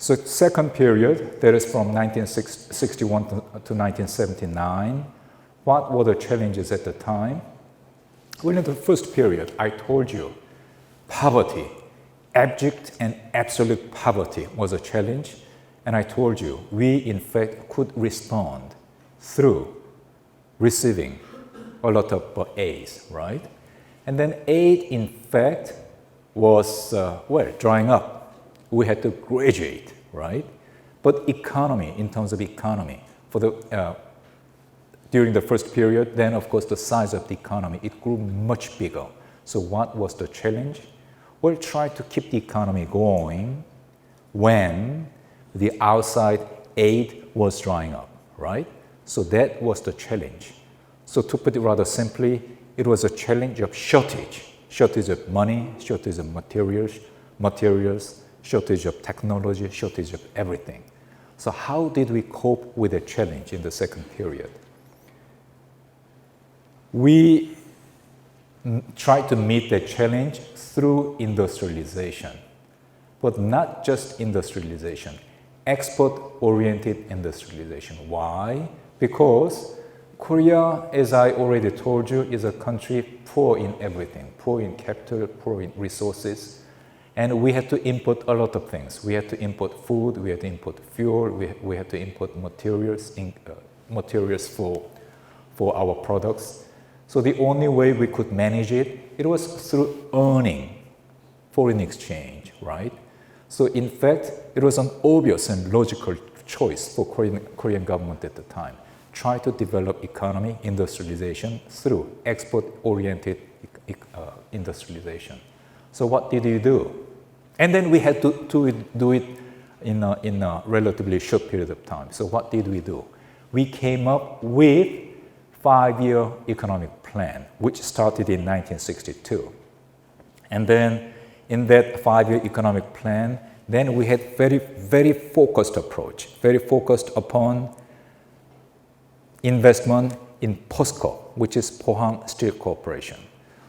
So second period, that is from 1961 to 1979. What were the challenges at the time? Well, in the first period, I told you, poverty, abject and absolute poverty was a challenge. And I told you, we in fact could respond through receiving a lot of aid, right? And then aid, in fact, was, drying up. We had to graduate, right? But economy, in terms of economy, during the first period, then of course the size of the economy, it grew much bigger. So what was the challenge? Well, try to keep the economy going when the outside aid was drying up, right? So that was the challenge. So to put it rather simply, it was a challenge of shortage of money, shortage of materials, shortage of technology, shortage of everything. So how did we cope with the challenge in the second period? We tried to meet the challenge through industrialization, but not just industrialization, export-oriented industrialization. Why? Because Korea, as I already told you, is a country poor in everything, poor in capital, poor in resources, and we had to import a lot of things. We had to import food, we had to import fuel, we had to import materials for our products. So the only way we could manage it was through earning foreign exchange, right? So in fact, it was an obvious and logical choice for Korean government at the time. Try to develop economy, industrialization through export-oriented industrialization. So what did we do? And then we had to do it in a relatively short period of time. So what did we do? We came up with 5-year economic plan, which started in 1962. And then in that 5-year economic plan, then we had very focused approach, very focused upon investment in POSCO, which is Pohang Steel Corporation.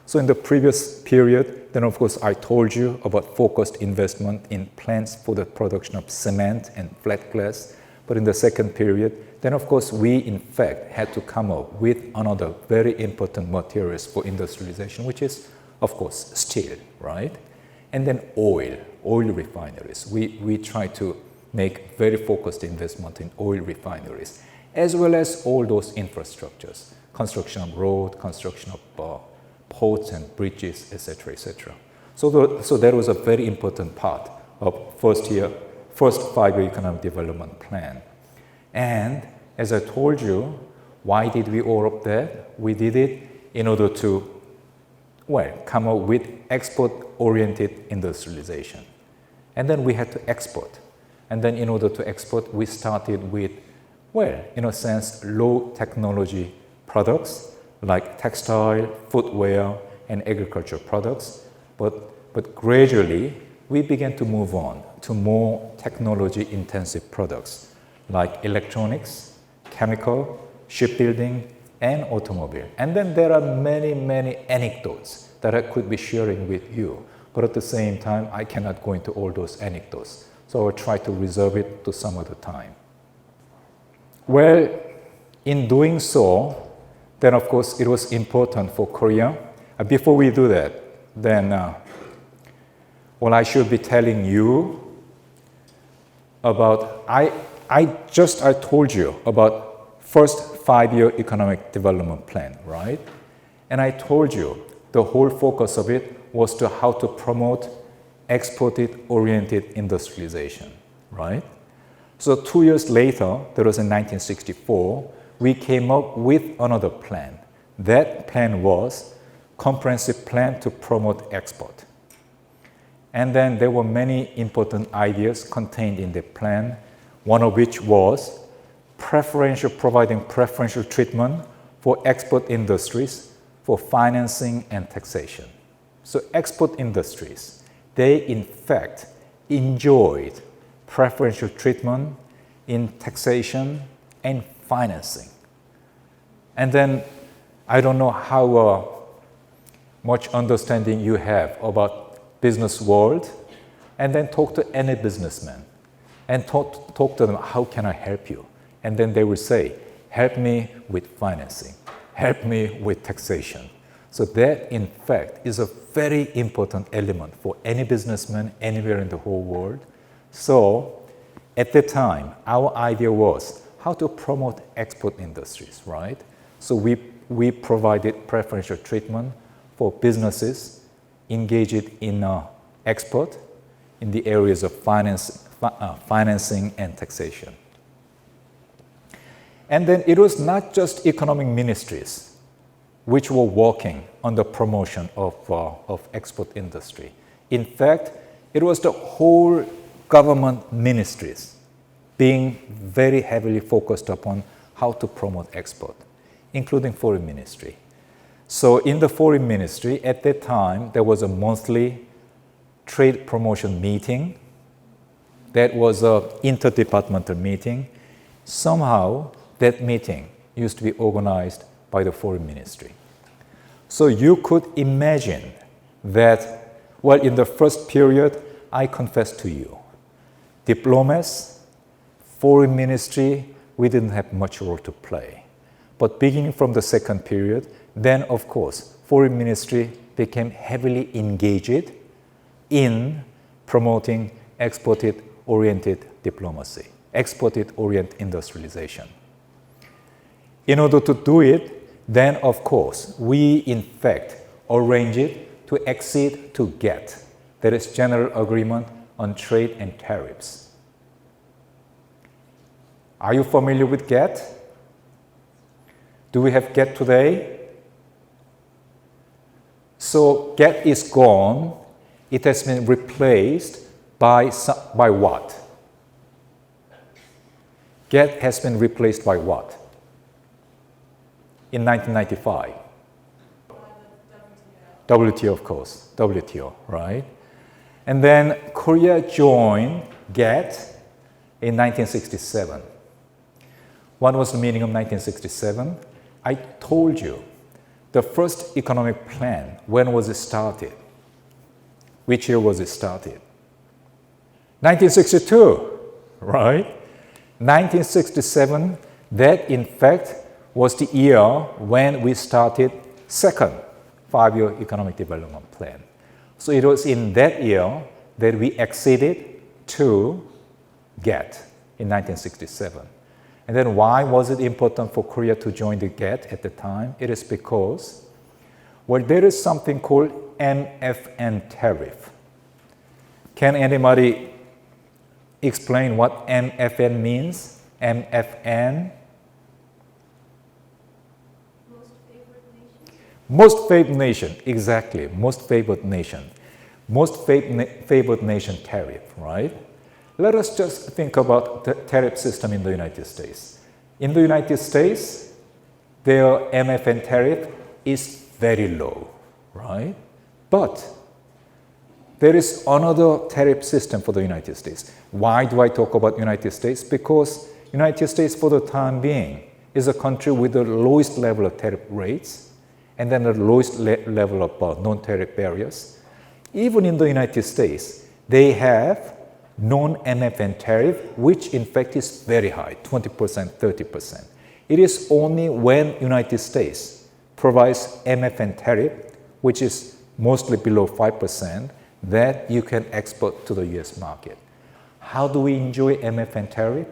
So in the previous period, then of course I told you about focused investment in plants for the production of cement and flat glass. But in the second period, then of course we in fact had to come up with another very important materials for industrialization, which is of course steel, right? And then oil refineries. We try to make very focused investment in oil refineries, as well as all those infrastructures, construction of road, construction of ports and bridges, etc., etc. So that was a very important part of first 5-year economic development plan. And as I told you, why did we all of that? We did it in order to, come up with export-oriented industrialization. And then we had to export. And then in order to export, we started with, in a sense, low technology products like textile, footwear, and agricultural products. But gradually, we began to move on to more technology-intensive products like electronics, chemical, shipbuilding, and automobile. And then there are many anecdotes that I could be sharing with you. But at the same time, I cannot go into all those anecdotes. So I will try to reserve it to some other time. Well, in doing so, then of course it was important for Korea. Before we do that, then I should be telling you about, I told you about first 5-year economic development plan, right? And I told you the whole focus of it was to how to promote export-oriented industrialization, right? So 2 years later, that was in 1964, we came up with another plan. That plan was comprehensive plan to promote export. And then there were many important ideas contained in the plan, one of which was providing preferential treatment for export industries for financing and taxation. So export industries, they in fact enjoyed preferential treatment in taxation and financing. And then I don't know how much understanding you have about business world, and then talk to any businessman. and talk to them, how can I help you? And then they will say, help me with financing, help me with taxation. So that, in fact, is a very important element for any businessman anywhere in the whole world. So at the time, our idea was how to promote export industries, right? So we provided preferential treatment for businesses engaged in export in the areas of financing and taxation. And then it was not just economic ministries which were working on the promotion of export industry. In fact, it was the whole government ministries being very heavily focused upon how to promote export, including foreign ministry. So in the foreign ministry, at that time, there was a monthly trade promotion meeting. That was an interdepartmental meeting. Somehow, that meeting used to be organized by the foreign ministry. So you could imagine that, well, in the first period, I confess to you, diplomats, foreign ministry, we didn't have much role to play. But beginning from the second period, then of course, foreign ministry became heavily engaged in promoting export-oriented diplomacy, export-oriented industrialization. In order to do it, then of course, we in fact arranged it to accede to GATT, that is General Agreement on Trade and Tariffs. Are you familiar with GATT? Do we have GATT today? So GATT is gone. It has been replaced by what? GATT has been replaced by what? In 1995. WTO, of course. WTO, right? And then Korea joined GATT in 1967. What was the meaning of 1967? I told you, the first economic plan, when was it started? Which year was it started? 1962, right? 1967, that in fact was the year when we started second five-year economic development plan. So it was in that year that we acceded to GATT in 1967. And then why was it important for Korea to join the GATT at the time? It is because, well, there is something called MFN tariff. Can anybody explain what MFN means? MFN? Most favored nation, exactly. Most favored nation. Most favored nation tariff, right? Let us just think about the tariff system in the United States. In the United States, their MFN tariff is very low, right? But there is another tariff system for the United States. Why do I talk about United States? Because United States, for the time being, is a country with the lowest level of tariff rates and then the lowest level of non-tariff barriers. Even in the United States, they have non-MFN tariff, which in fact is very high, 20%, 30%. It is only when United States provides MFN tariff, which is mostly below 5%, that you can export to the US market. How do we enjoy MFN tariff?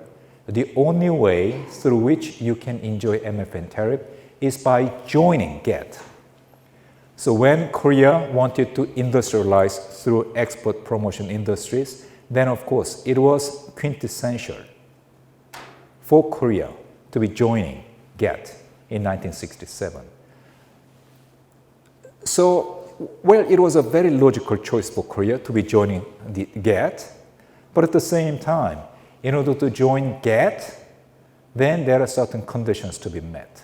The only way through which you can enjoy MFN tariff is by joining GATT. So when Korea wanted to industrialize through export promotion industries, then of course it was quintessential for Korea to be joining GATT in 1967. So, well, it was a very logical choice for Korea to be joining the GATT, but at the same time, in order to join GATT, then there are certain conditions to be met.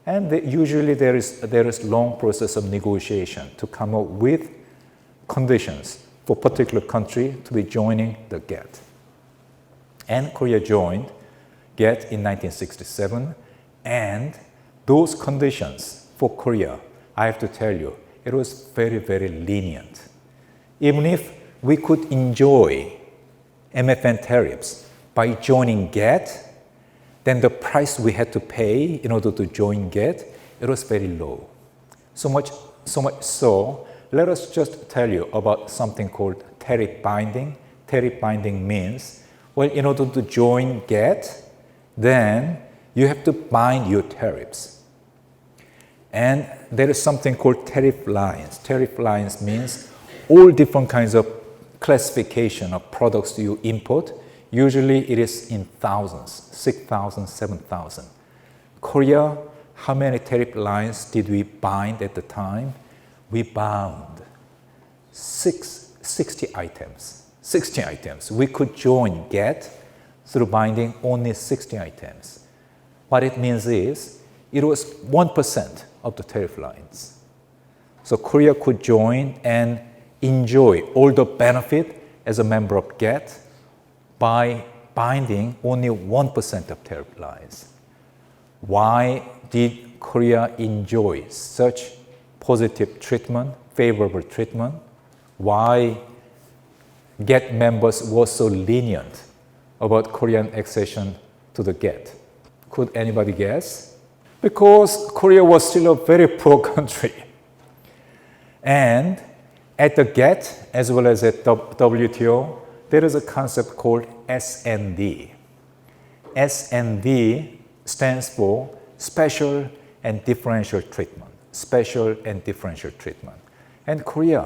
And usually there is long process of negotiation to come up with conditions for particular country to be joining the GATT. And Korea joined GATT in 1967, and those conditions for Korea, I have to tell you, it was very, very lenient. Even if we could enjoy MFN tariffs by joining GATT, then the price we had to pay in order to join GATT, it was very low. So much so, let us just tell you about something called tariff binding. Tariff binding means, well, in order to join GATT, then you have to bind your tariffs. And there is something called tariff lines. Tariff lines means all different kinds of classification of products you import. Usually it is in thousands, 6,000, 7,000. Korea, how many tariff lines did we bind at the time? We bound 60 items. 60 items. We could join GATT through binding only 60 items. What it means is it was 1% of the tariff lines. So Korea could join and enjoy all the benefit as a member of GATT by binding only 1% of tariff lines. Why did Korea enjoy such positive treatment, favorable treatment? Why GATT members were so lenient about Korean accession to the GATT? Could anybody guess? Because Korea was still a very poor country. And at the GATT, as well as at WTO, there is a concept called SND. SND stands for Special and Differential Treatment. Special and Differential Treatment. And Korea,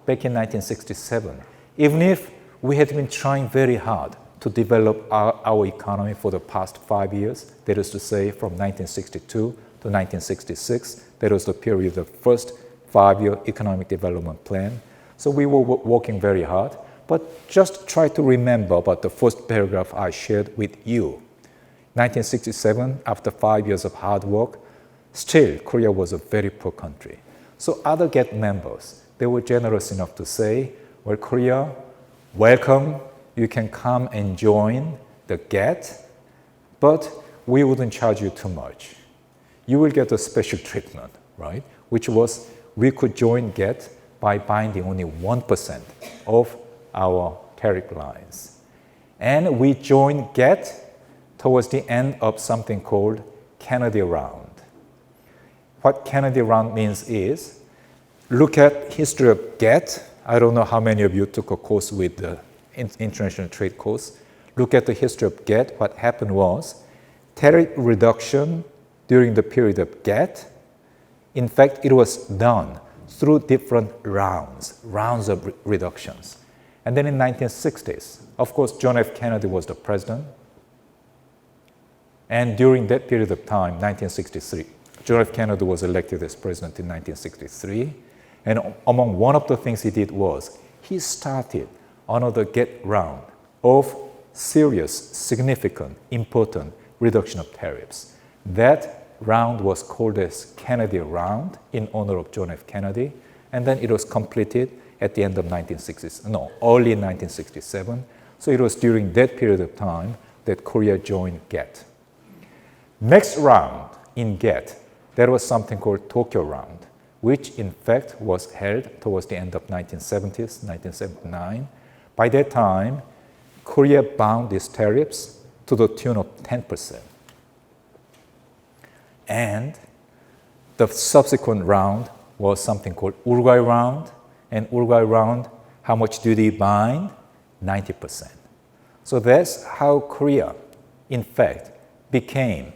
back in 1967, even if we had been trying very hard to develop our economy for the past 5 years, that is to say from 1962 to 1966, that was the period of the first 5-year economic development plan. So we were working very hard, but just try to remember about the first paragraph I shared with you. 1967, after 5 years of hard work, still Korea was a very poor country. So other GATT members, they were generous enough to say, well, Korea, welcome, you can come and join the GATT, but we wouldn't charge you too much. You will get a special treatment, right? Which was, we could join GATT by binding only 1% of our tariff lines. And we joined GATT towards the end of something called Kennedy Round. What Kennedy Round means is, look at history of GATT. I don't know how many of you took a course with the international trade course. Look at the history of GATT. What happened was tariff reduction during the period of GATT. In fact, it was done through different rounds of reductions. And then in 1960s, of course, John F. Kennedy was the president. And during that period of time, 1963, John F. Kennedy was elected as president in 1963. And among one of the things he did was he started another GATT round of serious, significant, important reduction of tariffs. That round was called as Kennedy Round in honor of John F. Kennedy. And then it was completed at the end of early 1967. So it was during that period of time that Korea joined GATT. Next round in GATT, there was something called Tokyo Round, which in fact was held towards the end of 1970s, 1979. By that time, Korea bound its tariffs to the tune of 10%. And the subsequent round was something called Uruguay Round. And Uruguay Round, how much do they bind? 90%. So that's how Korea, in fact, became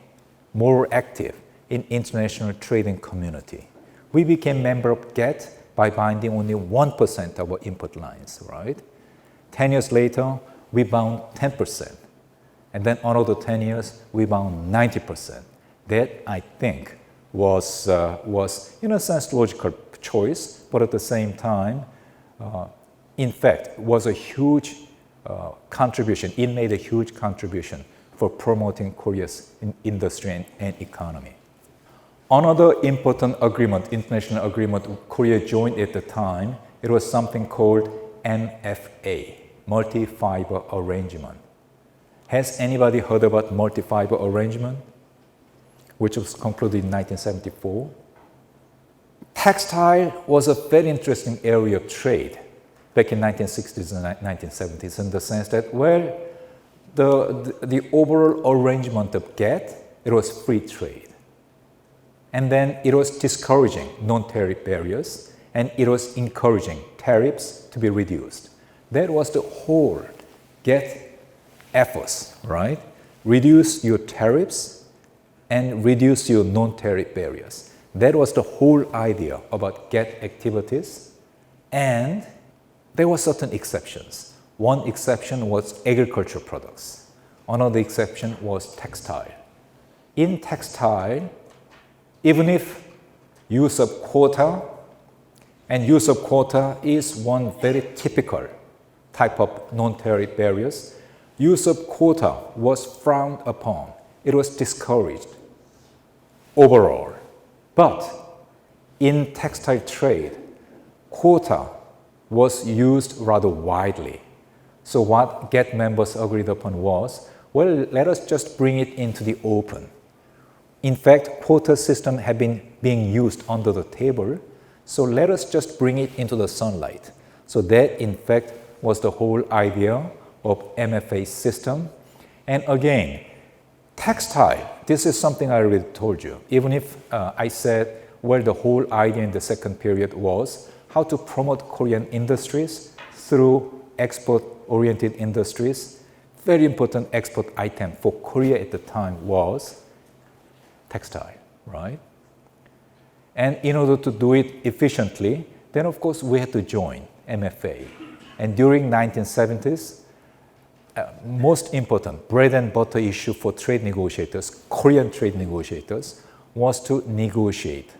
more active in international trading community. We became member of GATT by binding only 1% of our import lines, right? 10 years later, we bound 10%. And then another 10 years, we bound 90%. That, I think, was in a sense, logical choice, but at the same time, in fact, was a huge contribution. It made a huge contribution for promoting Korea's industry and economy. Another important agreement, international agreement Korea joined at the time, it was something called MFA, Multi-Fiber Arrangement. Has anybody heard about multi-fiber arrangement, which was concluded in 1974? Textile was a very interesting area of trade. back in 1960s and 1970s in the sense that, well, the overall arrangement of GATT, it was free trade. And then it was discouraging non-tariff barriers, and it was encouraging tariffs to be reduced. That was the whole GATT efforts, right? Reduce your tariffs and reduce your non-tariff barriers. That was the whole idea about GATT activities, and there were certain exceptions. One exception was agricultural products. Another exception was textile. In textile, even if use of quota, and use of quota is one very typical type of non-tariff barriers, use of quota was frowned upon. It was discouraged overall. But in textile trade, quota was used rather widely. So what GATT members agreed upon was, well, let us just bring it into the open. In fact, quota system had been being used under the table, so let us just bring it into the sunlight. So that, in fact, was the whole idea of MFA system. And again, textile, this is something I already told you. Even if I said, well, the whole idea in the second period was how to promote Korean industries through export-oriented industries. Very important export item for Korea at the time was textile, right? And in order to do it efficiently, then of course we had to join MFA. And during 1970s, most important bread and butter issue for trade negotiators, Korean trade negotiators, was to negotiate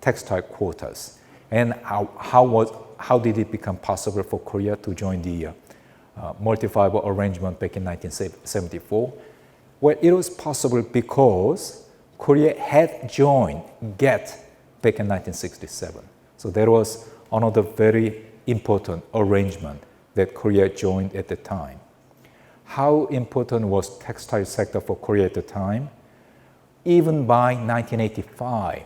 textile quotas. And how did it become possible for Korea to join the multi-fiber arrangement back in 1974? Well, it was possible because Korea had joined GATT back in 1967. So there was another very important arrangement that Korea joined at the time. How important was textile sector for Korea at the time? Even by 1985,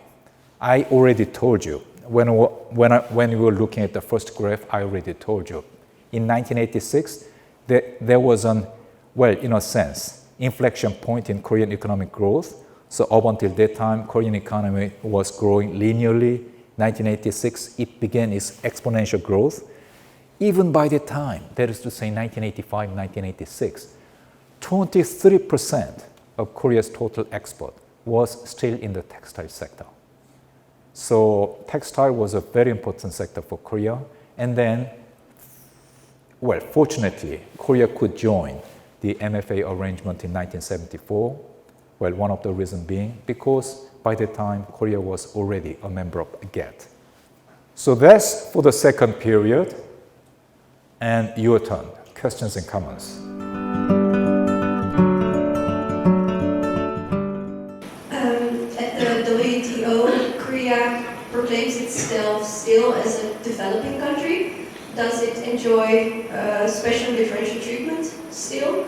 I already told you, when we were looking at the first graph, I already told you. In 1986, there was well, in a sense, inflection point in Korean economic growth. So up until that time, Korean economy was growing linearly. 1986, it began its exponential growth. Even by that time, that is to say 1985, 1986, 23% of Korea's total export was still in the textile sector. So textile was a very important sector for Korea. And then, well, fortunately, Korea could join the MFA arrangement in 1974. Well, one of the reasons being because by the time Korea was already a member of GATT. So that's for the second period. And your turn. Questions and comments. At the WTO, Korea proclaims itself still as a developing country. Does it enjoy special differential treatment still?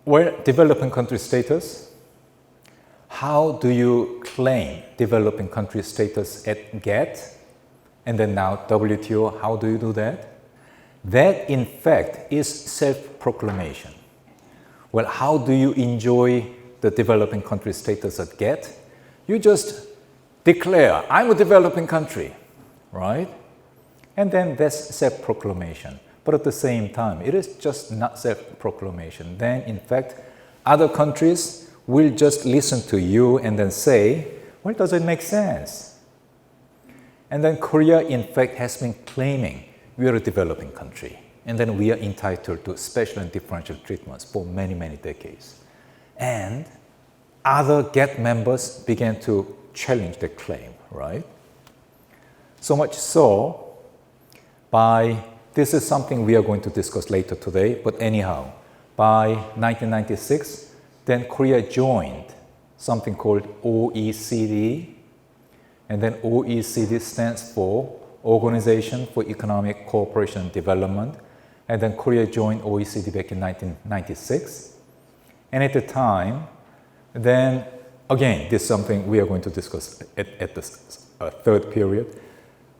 Well, developing country status. How do you claim developing country status at GATT? And then now WTO, how do you do that? That, in fact, is self-proclamation. Well, how do you enjoy the developing country status at GATT? You just declare, I'm a developing country, right? And then that's self-proclamation. But at the same time, it is just not self-proclamation. Then, in fact, other countries will just listen to you and then say, well, does it make sense? And then Korea, in fact, has been claiming we are a developing country, and then we are entitled to special and differential treatments for many, many decades. And other GATT members began to challenge the claim, right? So much so, this is something we are going to discuss later today, but anyhow, by 1996, then Korea joined something called OECD, and then OECD stands for Organization for Economic Cooperation and Development, and then Korea joined OECD back in 1996. And at the time, then again, this is something we are going to discuss at the third period.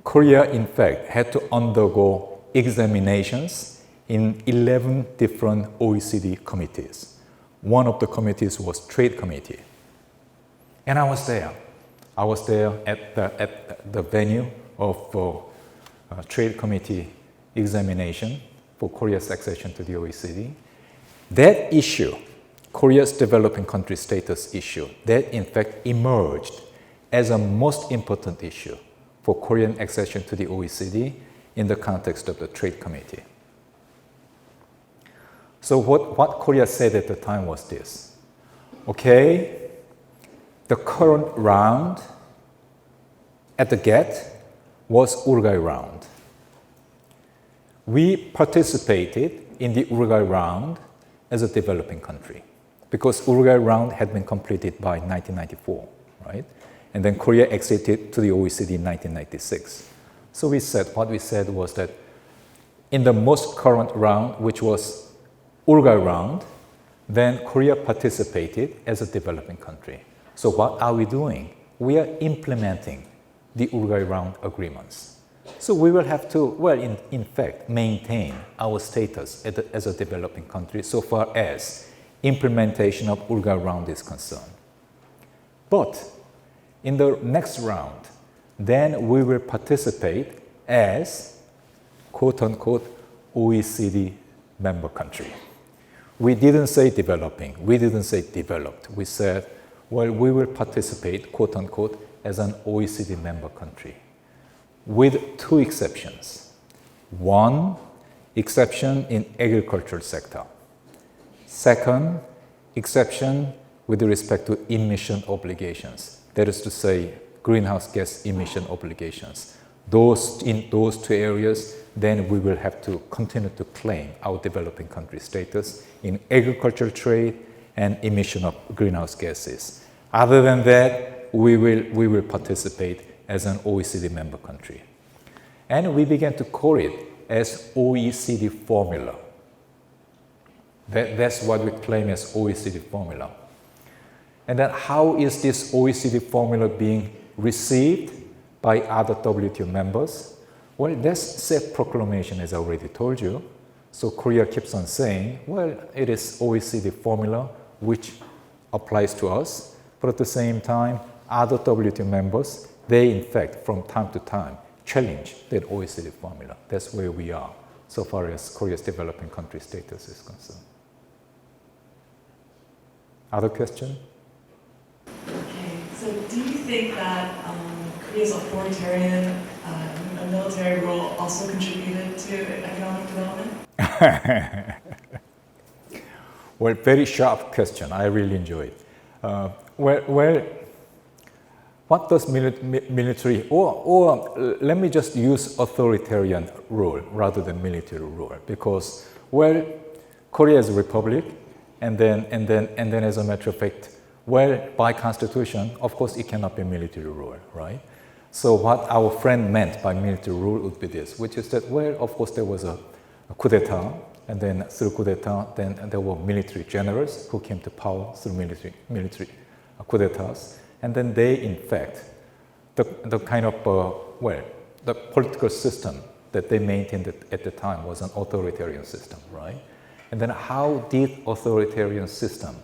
Korea, in fact, had to undergo examinations in 11 different OECD committees. One of the committees was Trade Committee. And I was there. I was there at the venue of Trade Committee examination for Korea's accession to the OECD. That issue, Korea's developing country status issue, that in fact emerged as a most important issue for Korean accession to the OECD in the context of the Trade Committee. So what Korea said at the time was this: okay, the current round at the gate was Uruguay round. We participated in the Uruguay round as a developing country because Uruguay round had been completed by 1994, right? And then Korea exited to the OECD in 1996. So what we said was that in the most current round, which was Uruguay round, then Korea participated as a developing country. So what are we doing? We are implementing the Uruguay round agreements. So we will have to, well, in fact, maintain our status as a developing country so far as implementation of Uruguay round is concerned. But in the next round, then we will participate as quote-unquote OECD member country. We didn't say developing, we didn't say developed. We said, well, we will participate, quote-unquote, as an OECD member country, with two exceptions. One, exception in agricultural sector. Second, exception with respect to emission obligations. That is to say, greenhouse gas emission obligations. In those two areas, then we will have to continue to claim our developing country status in agricultural trade and emission of greenhouse gases. Other than that, we will participate as an OECD member country. And we began to call it as OECD formula. That's what we claim as OECD formula. And then how is this OECD formula being received by other WTO members? Well, that's self-proclamation, as I already told you. So Korea keeps on saying, well, it is OECD formula which applies to us. But at the same time, other WTO members, they in fact, from time to time, challenge that OECD formula. That's where we are, so far as Korea's developing country status is concerned. Other question? Okay, so do you think that Korea's authoritarian military rule also contributed to economic development? Well, very sharp question. I really enjoy it. What does military, or let me just use authoritarian rule rather than military rule, because, well, Korea is a republic, and then as a matter of fact, well, by constitution, of course, it cannot be military rule, right? So what our friend meant by military rule would be this, which is that, well, of course, there was a coup d'etat, and then through coup d'etat, then there were military generals who came to power through military coup d'etats, and then they, in fact, the kind of, the political system that they maintained at the time was an authoritarian system, right? And then how did authoritarian system,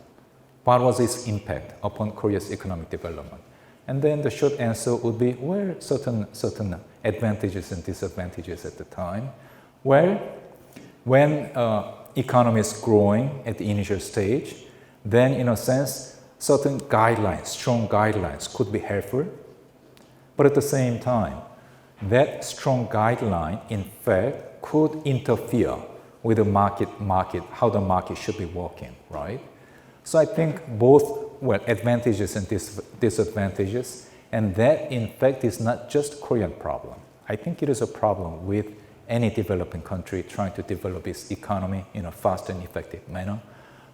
what was its impact upon Korea's economic development? And then the short answer would be, well, certain advantages and disadvantages at the time. Well, when economy is growing at the initial stage, then in a sense, certain guidelines, strong guidelines could be helpful. But at the same time, that strong guideline, in fact, could interfere with the market, how the market should be working, right? So I think both, well, advantages and disadvantages, and that in fact is not just Korean problem. I think it is a problem with any developing country trying to develop its economy in a fast and effective manner.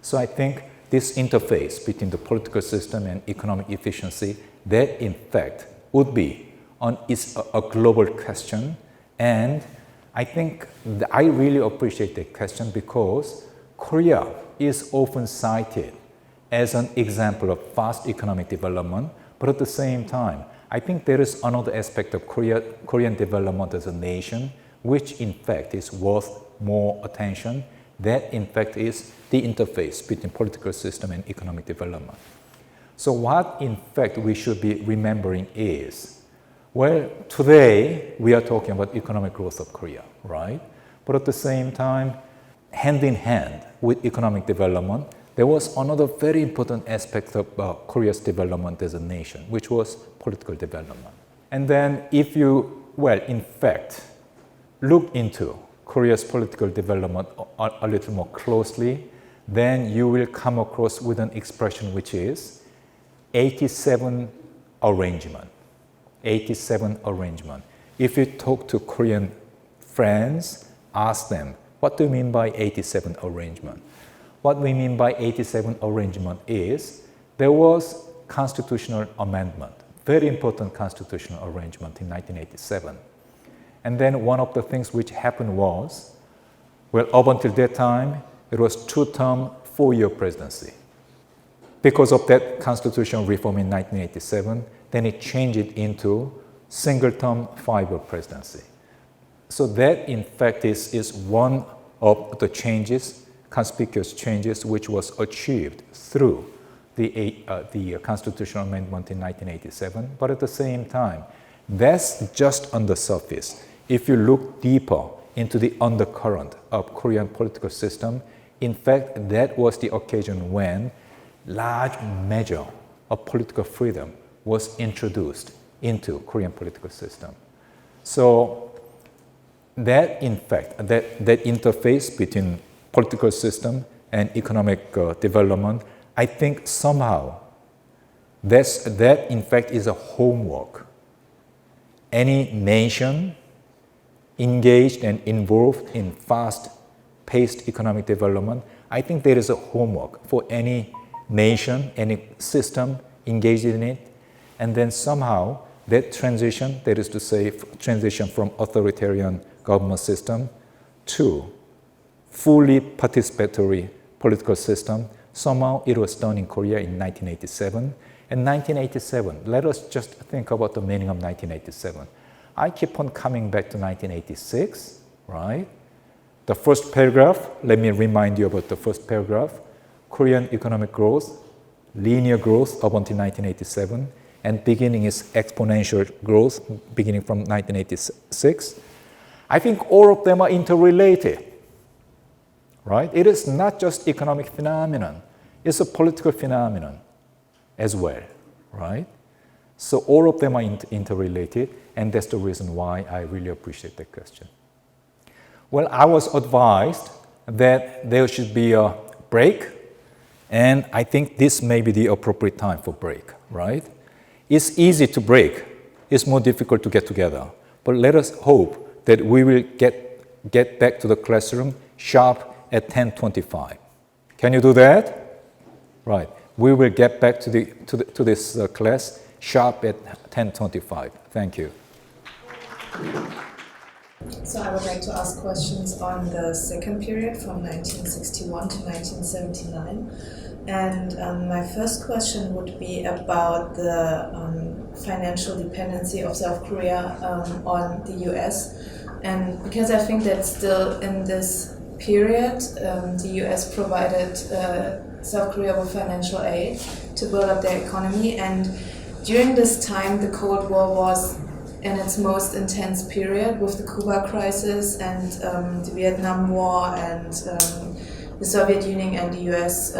So I think this interface between the political system and economic efficiency, that in fact would be a global question. And I think I really appreciate that question because Korea is often cited as an example of fast economic development, but at the same time, I think there is another aspect of Korean development as a nation which in fact is worth more attention. That in fact is the interface between political system and economic development. So what in fact we should be remembering is, well, today we are talking about economic growth of Korea, right? But at the same time, hand in hand with economic development, there was another very important aspect of Korea's development as a nation, which was political development. And then if you, well, in fact, look into Korea's political development a little more closely, then you will come across with an expression which is 87 arrangement. 87 arrangement. If you talk to Korean friends, ask them, what do you mean by 87 arrangement? What we mean by 87 arrangement is there was constitutional amendment, very important constitutional arrangement in 1987. And then one of the things which happened was, well, up until that time, it was two-term, four-year presidency. Because of that constitutional reform in 1987, then it changed it into single-term, five-year presidency. So that, in fact, is one of the changes, conspicuous changes, which was achieved through the constitutional amendment in 1987. But at the same time, that's just on the surface. If you look deeper into the undercurrent of Korean political system, in fact, that was the occasion when large measure of political freedom was introduced into Korean political system. So that, in fact, that interface between political system and economic development, I think somehow that in fact is a homework. Any nation engaged and involved in fast-paced economic development, I think there is a homework for any nation, any system engaged in it, and then somehow that transition, that is to say, transition from authoritarian government system to fully participatory political system, somehow it was done in Korea in 1987. And 1987, let us just think about the meaning of 1987. I keep on coming back to 1986, right? The first paragraph, let me remind you about the first paragraph. Korean economic growth, linear growth up until 1987, and beginning is exponential growth beginning from 1986. I think all of them are interrelated, right? It is not just economic phenomenon, it's a political phenomenon as well, right? So all of them are interrelated, and that's the reason why I really appreciate that question. Well, I was advised that there should be a break, and I think this may be the appropriate time for break, right? It's easy to break. It's more difficult to get together. But let us hope that we will get back to the classroom sharp at 10:25. Can you do that? Right. We will get back to this class sharp at 10:25. Thank you. So I would like to ask questions on the second period from 1961 to 1979. And my first question would be about the financial dependency of South Korea on the US. And because I think that still in this period, the US provided South Korea with financial aid to build up their economy. And during this time, the Cold War was in its most intense period with the Cuba crisis and the Vietnam War and the Soviet Union and the US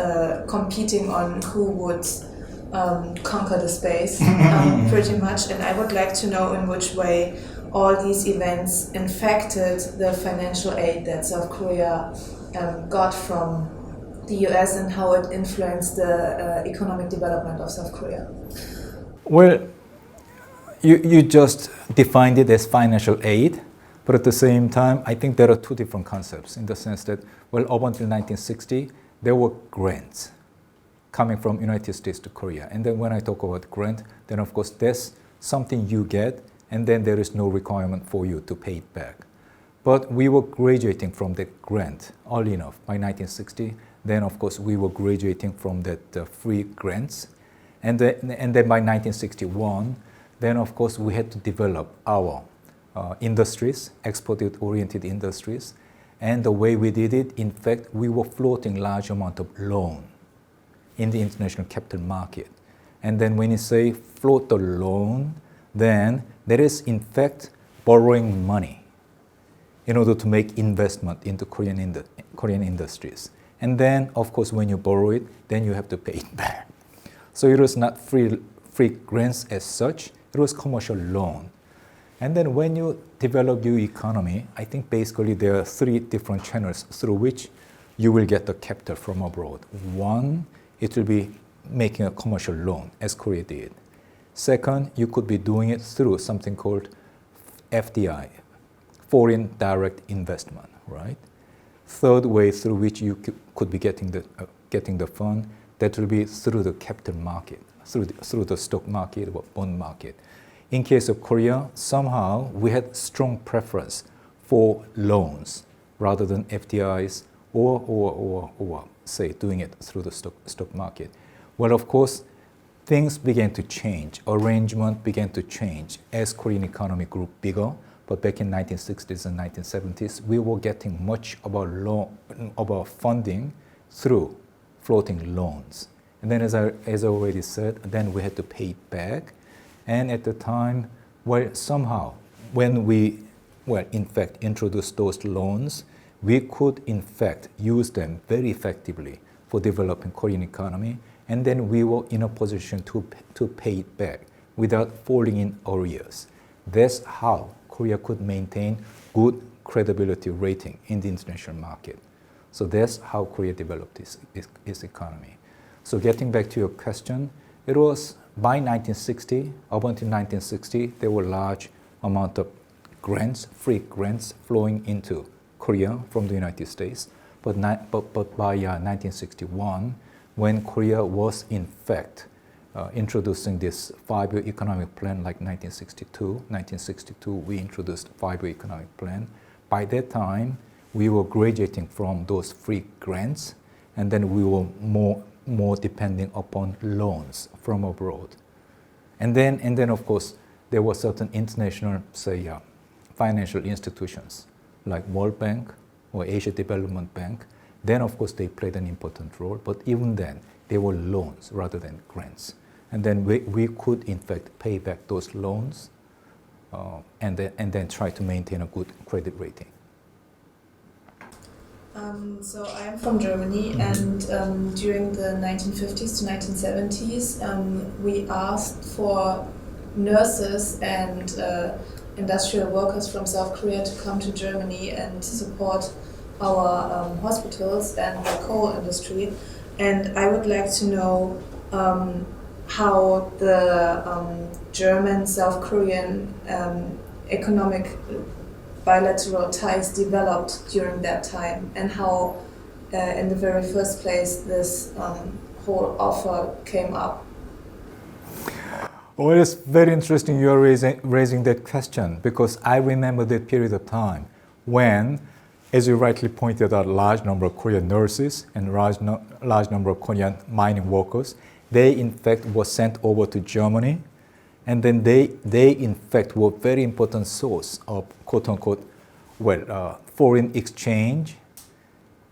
competing on who would conquer the space pretty much. And I would like to know in which way all these events infected the financial aid that South Korea got from the US and how it influenced the economic development of South Korea. Well, you just defined it as financial aid, but at the same time, I think there are two different concepts in the sense that, well, up until 1960, there were grants coming from United States to Korea. And then when I talk about grant, then of course that's something you get, and then there is no requirement for you to pay it back. But we were graduating from that grant early enough. By 1960, then of course we were graduating from that free grants. And then by 1961, then of course we had to develop our industries, export-oriented industries. And the way we did it, in fact, we were floating large amount of loan in the international capital market. And then when you say float the loan, then that is in fact borrowing money in order to make investment into Korean industries. And then, of course, when you borrow it, then you have to pay it back. So it was not free grants as such, it was commercial loan. And then when you develop your economy, I think basically there are three different channels through which you will get the capital from abroad. One, it will be making a commercial loan, as Korea did. Second, you could be doing it through something called FDI, foreign direct investment, right? Third way through which you could be getting the fund, that will be through the capital market, through the stock market or bond market. In case of Korea, somehow we had strong preference for loans rather than FDIs or say doing it through the stock market. Well, of course, things began to change. Arrangement began to change as Korean economy grew bigger. But back in 1960s and 1970s, we were getting much of our funding through floating loans. And then as I already said, then we had to pay it back. And at the time, well, somehow, when we, in fact, introduced those loans, we could, in fact, use them very effectively for developing Korean economy. And then we were in a position to pay it back without falling in arrears. That's how Korea could maintain good credibility rating in the international market. So that's how Korea developed its economy. So getting back to your question, it was by 1960, up until 1960, there were large amount of grants, free grants flowing into Korea from the United States. But by 1961, when Korea was in fact introducing this 5-year economic plan like 1962, we introduced 5-year economic plan. By that time, we were graduating from those free grants, and then we were more depending upon loans from abroad. And then of course, there were certain international, say, financial institutions like World Bank or Asia Development Bank. Then of course, they played an important role, but even then, they were loans rather than grants. And then we could, in fact, pay back those loans and then try to maintain a good credit rating. So I am from Germany, and during the 1950s to 1970s, we asked for nurses and industrial workers from South Korea to come to Germany and support our hospitals and the coal industry. And I would like to know how the German-South Korean economic bilateral ties developed during that time, and how in the very first place this whole offer came up. Well, it's very interesting you are raising that question, because I remember that period of time when, as you rightly pointed out, large number of Korean nurses and large number of Korean mining workers, they in fact were sent over to Germany, and then they in fact were very important source of quote-unquote, foreign exchange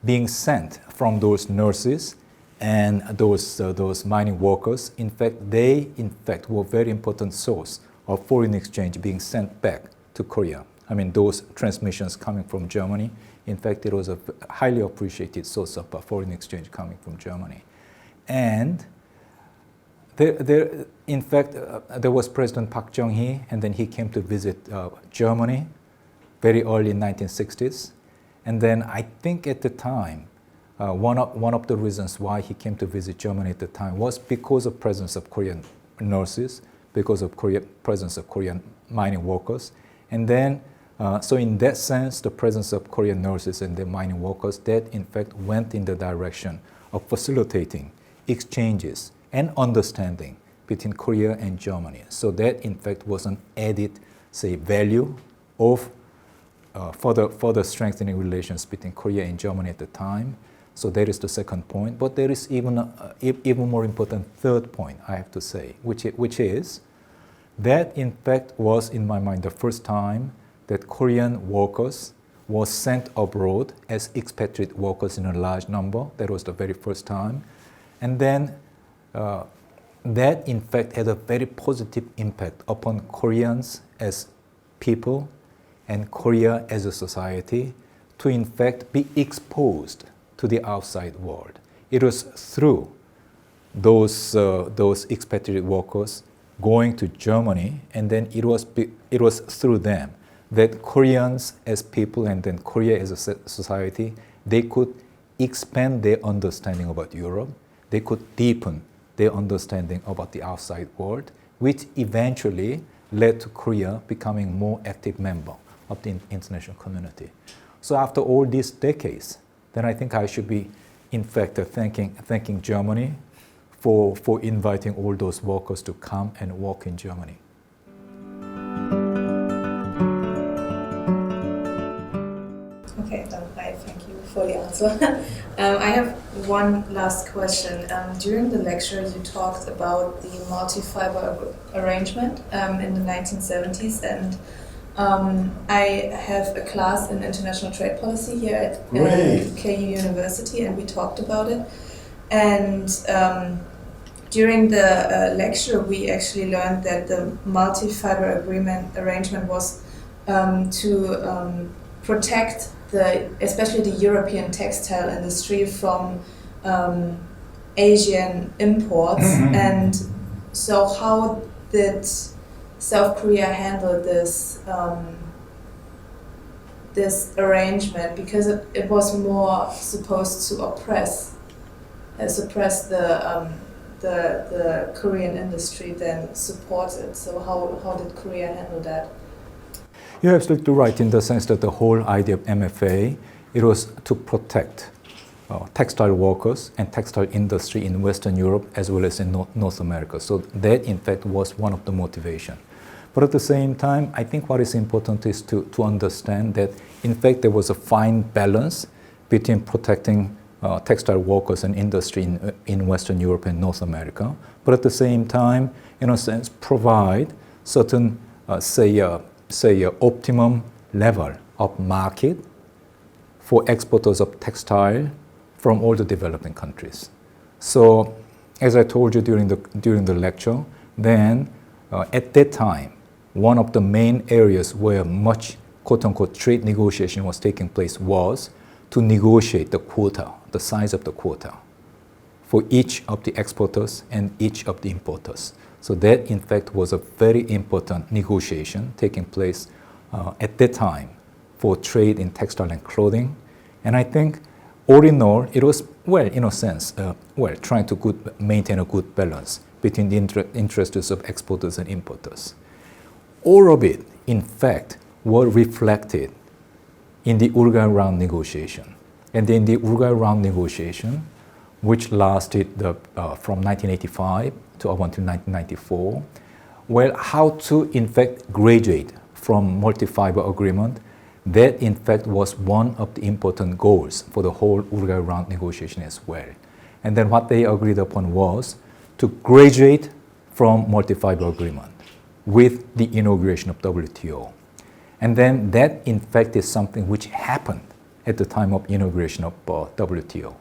being sent from those nurses and those mining workers. In fact, they in fact were very important source of foreign exchange being sent back to Korea. I mean, those transmissions coming from Germany, in fact, it was a highly appreciated source of foreign exchange coming from Germany. And in fact, there was President Park Chung-hee, and then he came to visit Germany very early in 1960s. And then I think at the time, one of the reasons why he came to visit Germany at the time was because of presence of Korean nurses, because of presence of Korean mining workers. And then, so in that sense, the presence of Korean nurses and the mining workers, that in fact went in the direction of facilitating exchanges and understanding between Korea and Germany. So that in fact was an added, say, value of further strengthening relations between Korea and Germany at the time. So that is the second point. But there is even more important third point, I have to say, which is that in fact was, in my mind, the first time that Korean workers were sent abroad as expatriate workers in a large number. That was the very first time. And then that in fact had a very positive impact upon Koreans as people and Korea as a society to in fact be exposed to the outside world. It was through those expatriate workers going to Germany, and then it was through them that Koreans as people and then Korea as a society, they could expand their understanding about Europe. They could deepen their understanding about the outside world, which eventually led to Korea becoming more active member of the international community. So after all these decades, then I think I should be, in fact, thanking Germany for inviting all those workers to come and work in Germany. Okay, I thank you for the answer. I have one last question. During the lecture, you talked about the multi-fiber arrangement in the 1970s, and I have a class in international trade policy here at KU University, and we talked about it. And during the lecture, we actually learned that the multi-fiber arrangement was to protect especially the European textile industry from Asian imports. And so how did South Korea handle this this arrangement? Because it was more supposed to suppress the Korean industry than support it. So how did Korea handle that? You're absolutely right in the sense that the whole idea of MFA, it was to protect textile workers and textile industry in Western Europe as well as in North America. So that in fact was one of the motivation. But at the same time, I think what is important is to understand that in fact there was a fine balance between protecting textile workers and industry in Western Europe and North America, but at the same time, in a sense, provide certain, say optimum level of market for exporters of textile from all the developing countries. So, as I told you during the lecture, then at that time, one of the main areas where much quote-unquote trade negotiation was taking place was to negotiate the quota, the size of the quota for each of the exporters and each of the importers. So that in fact was a very important negotiation taking place at that time for trade in textile and clothing. And I think all in all, it was, well, in a sense, trying to maintain a good balance between the interests of exporters and importers. All of it, in fact, were reflected in the Uruguay round negotiation. And in the Uruguay round negotiation, which lasted from 1985 to up until 1994, well, how to in fact graduate from multi-fiber agreement, that in fact was one of the important goals for the whole Uruguay round negotiation as well. And then what they agreed upon was to graduate from multi-fiber agreement with the inauguration of WTO. And then that in fact is something which happened at the time of inauguration of WTO.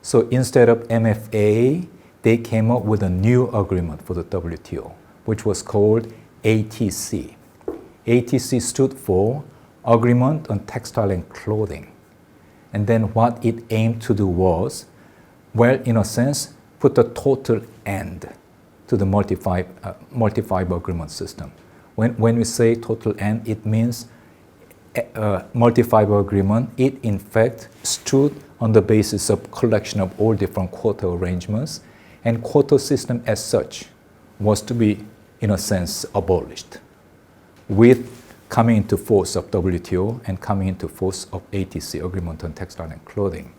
So instead of MFA, they came up with a new agreement for the WTO, which was called ATC. ATC stood for Agreement on Textile and Clothing. And then what it aimed to do was, well, in a sense, put a total end to the multi-fiber agreement system. When we say total end, it means multi-fiber agreement, it in fact stood on the basis of collection of all different quota arrangements, and quota system as such was to be, in a sense, abolished with coming into force of WTO and coming into force of ATC, Agreement on Textile and Clothing.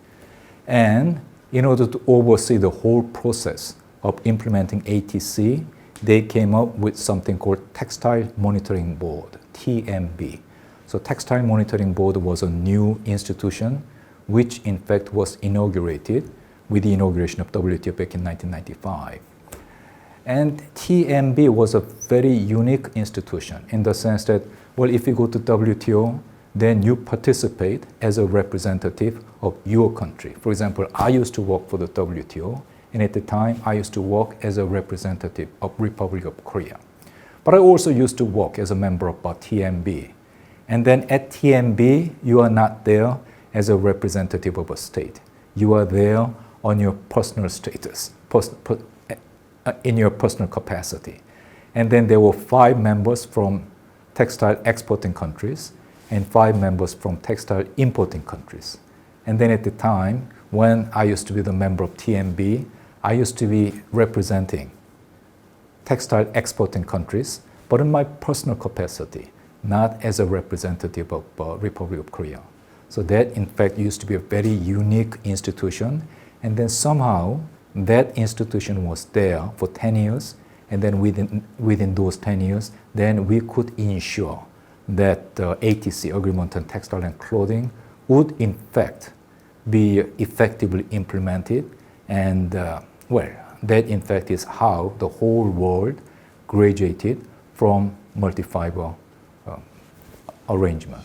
And in order to oversee the whole process of implementing ATC, they came up with something called Textile Monitoring Board, TMB. So Textile Monitoring Board was a new institution which in fact was inaugurated with the inauguration of WTO back in 1995. And TMB was a very unique institution in the sense that Well, if you go to WTO, then you participate as a representative of your country. For example, I used to work for the WTO, and at the time, I used to work as a representative of Republic of Korea. But I also used to work as a member of TMB. And then at TMB, you are not there as a representative of a state. You are there on your personal status, in your personal capacity. And then there were 5 members from textile exporting countries and 5 members from textile importing countries. And then at the time, when I used to be the member of TMB, I used to be representing textile exporting countries, but in my personal capacity, not as a representative of Republic of Korea. So that, in fact, used to be a very unique institution. And then somehow, that institution was there for 10 years. And then within those 10 years, then we could ensure that ATC, Agreement on Textile and Clothing, would in fact be effectively implemented. And that in fact is how the whole world graduated from multi-fiber arrangement.